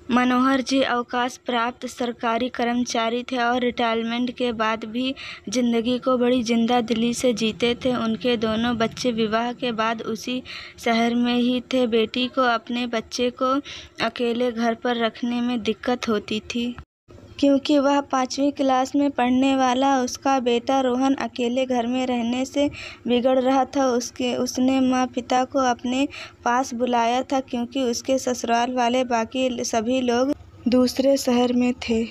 मनोहर जी अवकाश प्राप्त सरकारी कर्मचारी थे और रिटायरमेंट के बाद भी जिंदगी को बड़ी जिंदा दिली से जीते थे। उनके दोनों बच्चे विवाह के बाद उसी शहर में ही थे। बेटी को अपने बच्चे को अकेले घर पर रखने में दिक्कत होती थी, क्योंकि वह 5वीं क्लास में पढ़ने वाला उसका बेटा रोहन अकेले घर में रहने से बिगड़ रहा था। उसने माँ पिता को अपने पास बुलाया था, क्योंकि उसके ससुराल वाले बाकी सभी लोग दूसरे शहर में थे।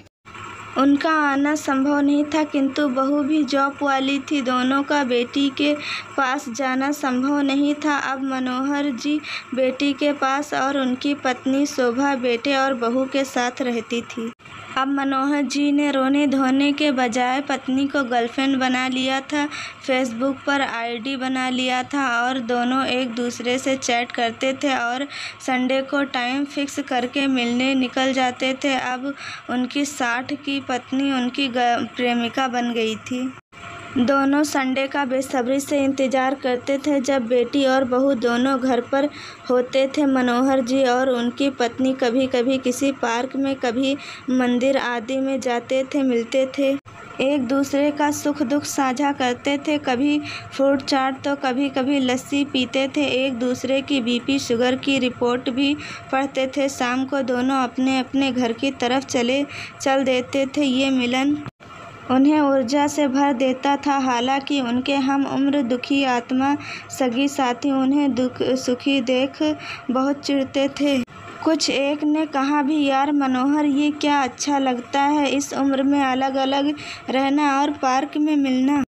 उनका आना संभव नहीं था, किंतु बहू भी जॉब वाली थी। दोनों का बेटी के पास जाना संभव नहीं था। अब मनोहर जी बेटी के पास और उनकी पत्नी शोभा बेटे और बहू के साथ रहती थी। अब मनोहर जी ने रोने धोने के बजाय पत्नी को गर्लफ्रेंड बना लिया था, फेसबुक पर आईडी बना लिया था और दोनों एक दूसरे से चैट करते थे और संडे को टाइम फिक्स करके मिलने निकल जाते थे। अब उनकी 60 की पत्नी उनकी प्रेमिका बन गई थी। दोनों संडे का बेसब्री से इंतजार करते थे, जब बेटी और बहू दोनों घर पर होते थे। मनोहर जी और उनकी पत्नी कभी कभी किसी पार्क में, कभी मंदिर आदि में जाते थे, मिलते थे, एक दूसरे का सुख दुख साझा करते थे। कभी फ्रूट चाट तो कभी कभी लस्सी पीते थे। एक दूसरे की बीपी शुगर की रिपोर्ट भी पढ़ते थे। शाम को दोनों अपने अपने घर की तरफ चल देते थे। ये मिलन उन्हें ऊर्जा से भर देता था। हालांकि उनके हम उम्र दुखी आत्मा सगी साथी उन्हें सुखी देख बहुत चिढ़ते थे। कुछ एक ने कहा भी, यार मनोहर, ये क्या अच्छा लगता है इस उम्र में अलग अलग रहना और पार्क में मिलना।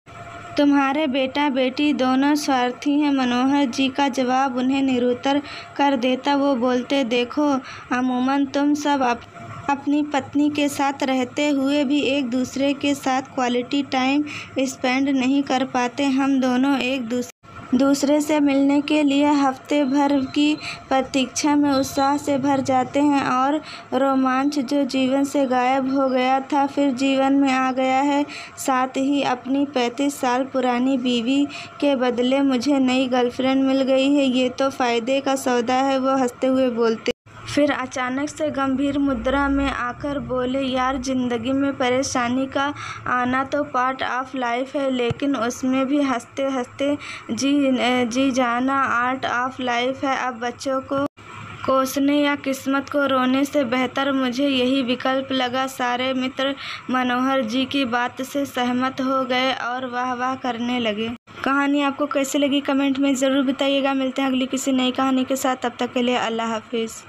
तुम्हारे बेटा बेटी दोनों स्वार्थी हैं। मनोहर जी का जवाब उन्हें निरुत्तर कर देता। वो बोलते, देखो अमूमन तुम सब अपनी पत्नी के साथ रहते हुए भी एक दूसरे के साथ क्वालिटी टाइम स्पेंड नहीं कर पाते। हम दोनों एक दूसरे से मिलने के लिए हफ्ते भर की प्रतीक्षा में उत्साह से भर जाते हैं और रोमांच जो जीवन से गायब हो गया था फिर जीवन में आ गया है। साथ ही अपनी 35 साल पुरानी बीवी के बदले मुझे नई गर्लफ्रेंड मिल गई है, ये तो फायदे का सौदा है। वो हंसते हुए बोलते, फिर अचानक से गंभीर मुद्रा में आकर बोले, यार जिंदगी में परेशानी का आना तो पार्ट ऑफ लाइफ है, लेकिन उसमें भी हंसते हंसते जी जाना आर्ट ऑफ लाइफ है। अब बच्चों को कोसने या किस्मत को रोने से बेहतर मुझे यही विकल्प लगा। सारे मित्र मनोहर जी की बात से सहमत हो गए और वाह वाह करने लगे। कहानी आपको कैसी लगी कमेंट में ज़रूर बताइएगा। मिलते हैं अगली किसी नई कहानी के साथ, तब तक के लिए अल्लाह हाफिज़।